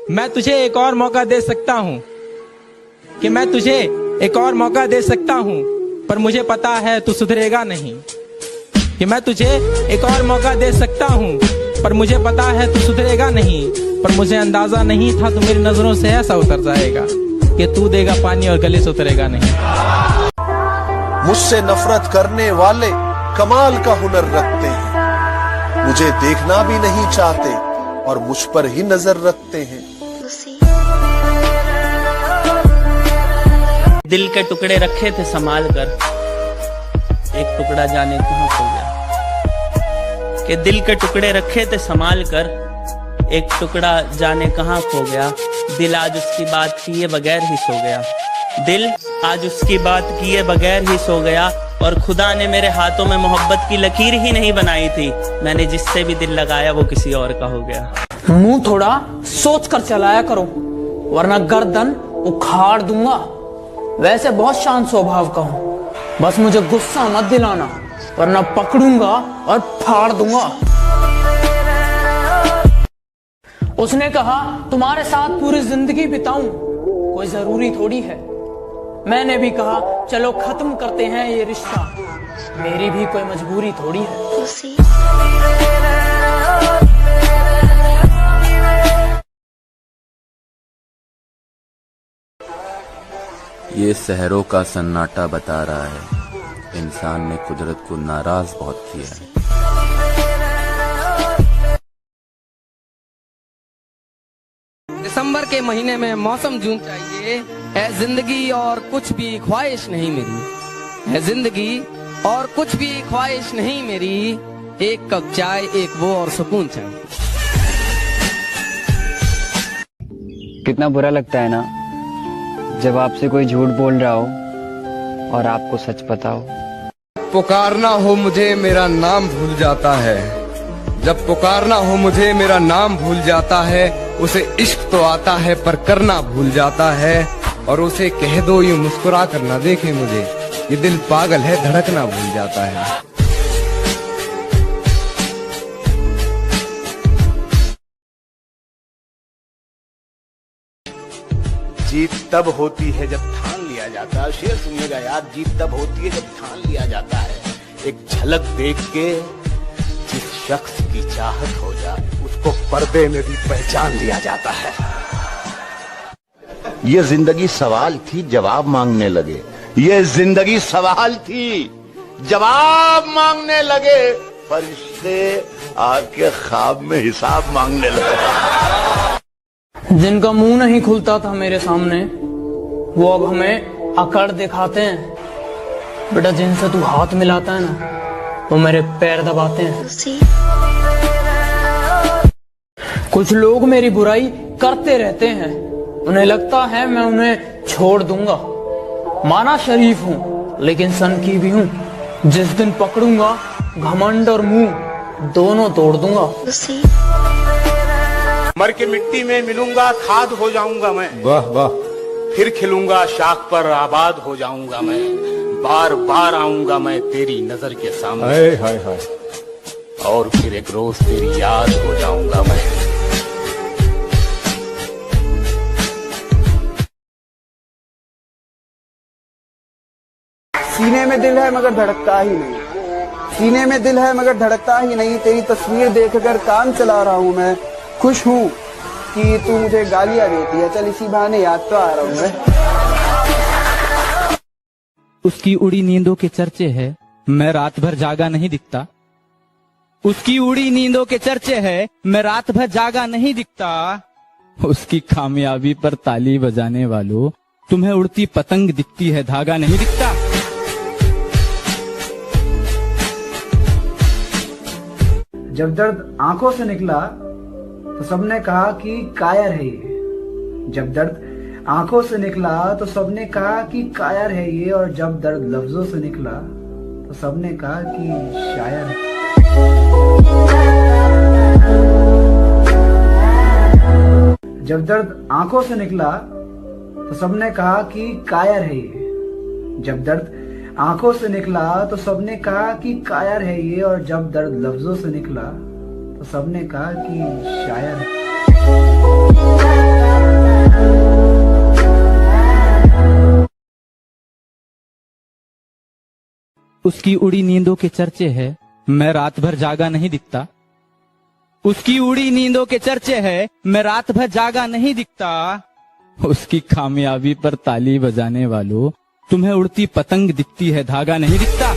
मैं तुझे एक और मौका दे सकता हूँ, कि मैं तुझे एक और मौका दे सकता हूँ, पर मुझे पता है तू सुधरेगा नहीं। कि मैं तुझे एक और मौका दे सकता हूँ, पर मुझे पता है तू सुधरेगा नहीं। पर मुझे अंदाजा नहीं था तू मेरी नजरों से ऐसा उतर जाएगा कि तू देगा पानी और गले से उतरेगा नहीं। मुझसे नफरत करने वाले कमाल का हुनर रखते हैं, मुझे देखना भी नहीं चाहते और मुझ पर ही नजर रखते हैं। दिल के टुकड़े रखे थे संभाल कर, एक टुकड़ा जाने कहां खो गया। कि दिल के टुकड़े रखे थे संभाल कर, एक टुकड़ा जाने कहां खो गया। दिल आज उसकी बात किए बगैर ही सो गया। दिल आज उसकी बात किए बगैर ही सो गया। और खुदा ने मेरे हाथों में मोहब्बत की लकीर ही नहीं बनाई थी। मैंने जिससे भी दिल लगाया वो किसी और का हो गया। मुंह थोड़ा सोच कर चलाया करो, वरना गर्दन उखाड़ दूंगा। वैसे बहुत शांत स्वभाव का हूँ, बस मुझे गुस्सा मत दिलाना, वरना पकड़ूंगा और फाड़ दूंगा। उसने कहा तुम्हारे साथ पूरी जिंदगी बिताऊं, कोई जरूरी थोड़ी है। मैंने भी कहा चलो खत्म करते हैं ये रिश्ता, मेरी भी कोई मजबूरी थोड़ी है। ये शहरों का सन्नाटा बता रहा है, इंसान ने कुदरत को नाराज बहुत किया है। दिसंबर के महीने में मौसम जून चाहिए है जिंदगी और कुछ भी ख्वाहिश नहीं मेरी। है जिंदगी और कुछ भी ख्वाहिश नहीं मेरी, एक कप चाय एक वो और सुकून चाहिए। कितना बुरा लगता है ना जब आपसे कोई झूठ बोल रहा हो और आपको सच पता हो। पुकारना हो मुझे मेरा नाम भूल जाता है, जब पुकारना हो मुझे मेरा नाम भूल जाता है। उसे इश्क तो आता है पर करना भूल जाता है। और उसे कह दो यूं मुस्कुरा कर ना देखे मुझे, ये दिल पागल है धड़कना भूल जाता है। जीत तब होती है जब ठान लिया जाता है। शेर सुनिएगा यार, जीत तब होती है जब ठान लिया जाता है। एक झलक देख के जिस शख्स की चाहत हो जाए, उसको पर्दे में भी पहचान लिया जाता है। ये जिंदगी सवाल थी, जवाब मांगने लगे। ये जिंदगी सवाल थी, जवाब मांगने लगे। फरिश्ते आके ख्वाब में हिसाब मांगने लगे। जिनका मुंह नहीं खुलता था मेरे सामने, वो अब हमें अकड़ दिखाते हैं। बेटा जिनसे तू हाथ मिलाता है ना, वो मेरे पैर दबाते हैं। कुछ लोग मेरी बुराई करते रहते हैं, उन्हें लगता है मैं उन्हें छोड़ दूंगा। माना शरीफ हूँ लेकिन सन की भी हूँ। जिस दिन पकड़ूंगा घमंड और मुंह दोनों तोड़ दूंगा। मर के मिट्टी में मिलूंगा, खाद हो जाऊंगा मैं। वाह वाह। फिर खिलूंगा, शाख पर आबाद हो जाऊंगा मैं। बार बार आऊंगा मैं तेरी नजर के सामने। हाय हाय हाय। और फिर एक रोज तेरी याद हो जाऊंगा मैं। सीने में दिल है मगर धड़कता ही नहीं, सीने में दिल है मगर धड़कता ही नहीं। तेरी तस्वीर देखकर काम चला रहा हूँ मैं। खुश हूँ कि तू मुझे गालियां देती है, चल इसी बहाने याद तो आ रहा हूँ मैं। उसकी उड़ी नींदों के चर्चे है, मैं रात भर जागा नहीं दिखता। उसकी उड़ी नींदों के चर्चे है, मैं रात भर जागा नहीं दिखता। उसकी कामयाबी पर ताली बजाने वालों, तुम्हें उड़ती पतंग दिखती है, धागा नहीं दिखता। जब दर्द आंखों से निकला तो सबने कहा कि कायर है ये। जब दर्द आंखों से निकला तो सबने कहा कि कायर है ये। और जब दर्द लफ्जों से निकला तो सबने कहा कि शायर है। जब दर्द आंखों से निकला तो सबने कहा कि कायर है ये। जब दर्द आंखों से निकला तो सबने कहा कि कायर है ये। और जब दर्द लफ्जों से निकला तो सबने कहा कि शायर है। उसकी उड़ी नींदों के चर्चे है, मैं रात भर जागा नहीं दिखता। उसकी उड़ी नींदों के चर्चे है, मैं रात भर जागा नहीं दिखता। उसकी कामयाबी पर ताली बजाने वालों, तुम्हें उड़ती पतंग दिखती है, धागा नहीं दिखता।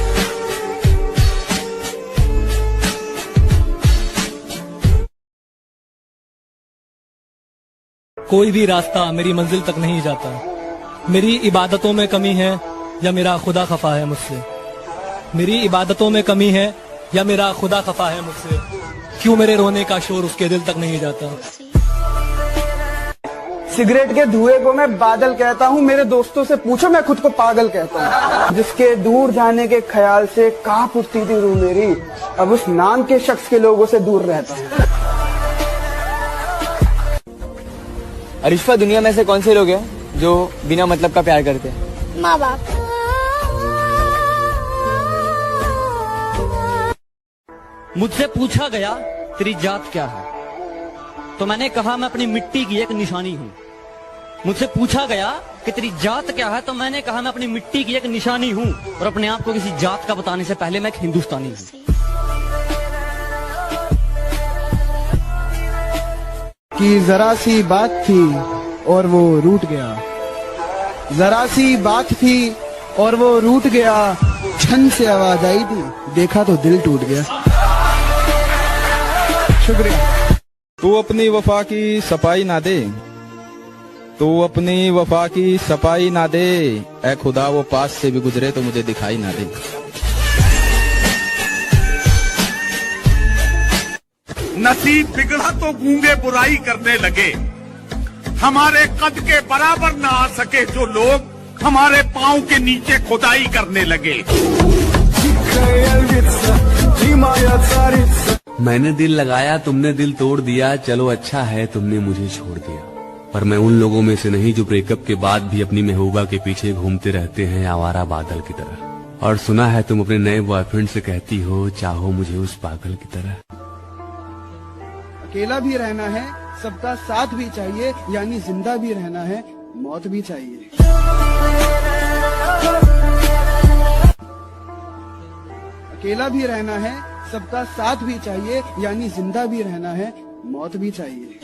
कोई भी रास्ता मेरी मंजिल तक नहीं जाता। मेरी इबादतों में कमी है या मेरा खुदा खफा है मुझसे। मेरी इबादतों में कमी है या मेरा खुदा खफा है मुझसे। क्यों मेरे रोने का शोर उसके दिल तक नहीं जाता। सिगरेट के धुएं को मैं बादल कहता हूँ, मेरे दोस्तों से पूछो मैं खुद को पागल कहता हूँ। जिसके दूर जाने के ख्याल से कांप उठती थी रूह मेरी, अब उस नाम के शख्स के लोगों से दूर रहता हूँ। अरिश्फा, दुनिया में से कौन से लोग हैं जो बिना मतलब का प्यार करते हैं? माँ बाप। मुझसे पूछा गया तेरी जात क्या है, तो मैंने कहा मैं अपनी मिट्टी की एक निशानी हूँ। मुझसे पूछा गया कि तेरी जात क्या है, तो मैंने कहा मैं अपनी मिट्टी की एक निशानी हूँ। और अपने आप को किसी जात का बताने से पहले मैं एक हिंदुस्तानी हूँ। कि जरा सी बात थी और वो रूठ गया, जरा सी बात थी और वो रूठ गया। छन से आवाज आई थी, देखा तो दिल टूट गया। शुक्रिया। तू अपनी वफा की सफाई ना दे, तू अपनी वफा की सफाई ना दे। ऐ खुदा वो पास से भी गुजरे तो मुझे दिखाई ना दे। नसीब बिगड़ा तो गूंगे बुराई करने लगे। हमारे कद के बराबर ना आ सके जो लोग, हमारे पांव के नीचे खुदाई करने लगे। मैंने दिल लगाया, तुमने दिल तोड़ दिया। चलो अच्छा है तुमने मुझे छोड़ दिया, पर मैं उन लोगों में से नहीं जो ब्रेकअप के बाद भी अपनी महबूबा के पीछे घूमते रहते हैं आवारा बादल की तरह। और सुना है तुम अपने नए बॉयफ्रेंड से कहती हो, चाहो मुझे उस पागल की तरह। अकेला भी रहना है, सबका साथ भी चाहिए, यानी जिंदा भी रहना है, मौत भी चाहिए। अकेला भी रहना है, सबका साथ भी चाहिए, यानी जिंदा भी रहना है, मौत भी चाहिए।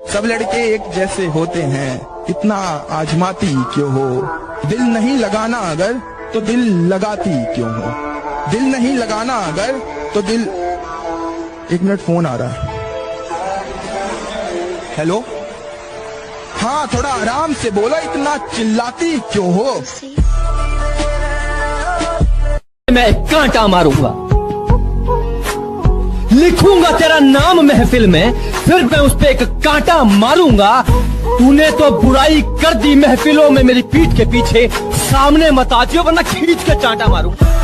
सब लड़के एक जैसे होते हैं, इतना आजमाती क्यों हो। दिल नहीं लगाना अगर तो दिल लगाती क्यों हो। दिल नहीं लगाना अगर तो दिल। एक मिनट, फोन आ रहा है। हेलो, हाँ थोड़ा आराम से बोलो, इतना चिल्लाती क्यों हो। मैं कांटा मारूंगा, लिखूंगा तेरा नाम महफिल में, फिर मैं उस पे एक कांटा मारूंगा। तूने तो बुराई कर दी महफिलों में मेरी पीठ के पीछे, सामने मत आ जियो वरना खींच के चांटा मारूंगा।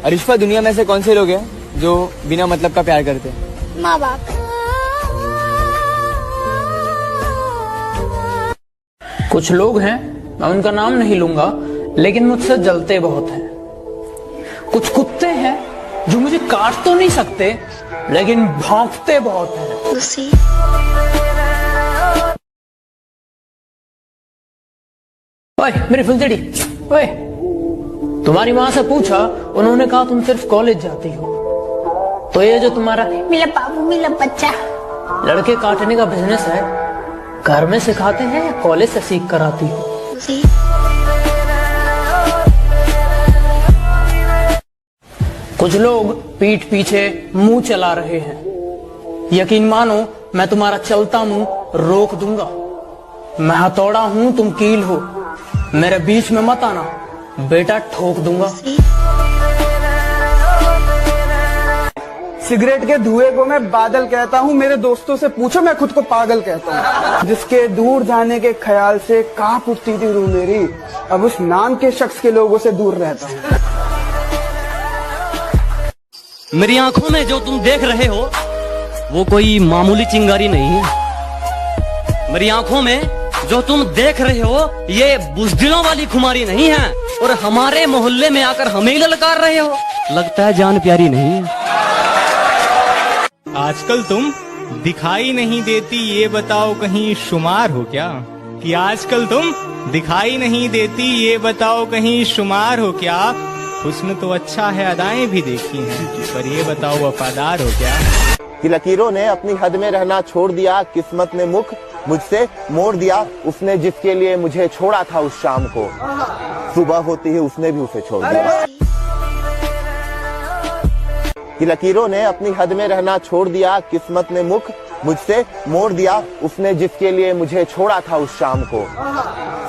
अरिश्फा, दुनिया में से कौन से लोग हैं जो बिना मतलब का प्यार करते हैं? माँ बाप। कुछ लोग हैं, मैं उनका नाम नहीं लूंगा, लेकिन मुझसे जलते बहुत हैं। कुछ कुत्ते हैं जो मुझे काट तो नहीं सकते, लेकिन भौंकते बहुत हैं। ओए मेरी फुलझड़ी, ओए तुम्हारी माँ से पूछा, उन्होंने कहा तुम सिर्फ कॉलेज जाती हो, तो ये जो तुम्हारा मिला बाबू मिला बच्चा लड़के काटने का बिजनेस है, घर में सिखाते हैं या कॉलेज से सीख कर आती हो? कुछ लोग पीठ पीछे मुंह चला रहे हैं, यकीन मानो मैं तुम्हारा चलता मुंह रोक दूंगा। मैं हथौड़ा हूं, तुम कील हो, मेरे बीच में मत आना, बेटा ठोक दूंगा। सिगरेट के धुएं को मैं बादल कहता हूँ, मेरे दोस्तों से पूछो मैं खुद को पागल कहता हूँ। जिसके दूर जाने के ख्याल से कांप उठती थी रूह मेरी, अब उस नाम के शख्स के लोगों से दूर रहता हूँ। मेरी आंखों में जो तुम देख रहे हो वो कोई मामूली चिंगारी नहीं है। मेरी आंखों में जो तुम देख रहे हो ये बुज़दिलों वाली खुमारी नहीं है, और हमारे मोहल्ले में आकर हमें ही ललकार रहे हो। लगता है जान प्यारी नहीं है। आजकल तुम दिखाई नहीं देती ये बताओ कहीं शुमार हो क्या? कि आजकल तुम दिखाई नहीं देती ये बताओ कहीं शुमार हो क्या? हुस्न तो अच्छा है अदाएं भी देखी हैं, पर ये बताओ वफादार हो क्या? कि लकीरों ने अपनी हद में रहना छोड़ दिया, किस्मत ने मुख मुझसे मोड़ दिया, उसने जिसके लिए मुझे छोड़ा था उस शाम को, सुबह होती है उसने भी उसे छोड़ दिया। कि लकीरों ने अपनी हद में रहना छोड़ दिया, किस्मत ने मुख मुझसे मोड़ दिया, उसने जिसके लिए मुझे छोड़ा था उस शाम को,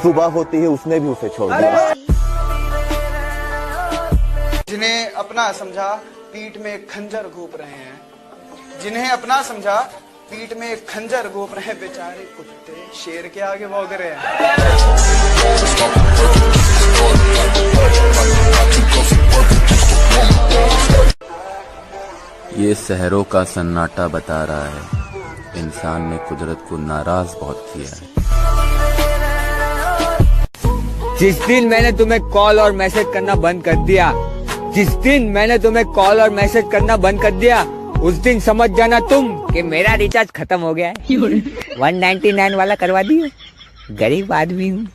सुबह होती है उसने भी उसे छोड़ दिया। जिन्हें अपना समझा पीठ में खंजर घोंप रहे हैं, जिन्हें अपना समझा पीठ में खंजर घोंप रहे हैं, बेचारे कुत्ते शेर के आगे भौंक रहे हैं। ये शहरों का सन्नाटा बता रहा है, इंसान ने कुदरत को नाराज बहुत किया है। जिस दिन मैंने तुम्हें कॉल और मैसेज करना बंद कर दिया, जिस दिन मैंने तुम्हें कॉल और मैसेज करना बंद कर दिया, उस दिन समझ जाना तुम कि मेरा रिचार्ज खत्म हो गया है। 199 वाला करवा दियो, गरीब आदमी हूँ।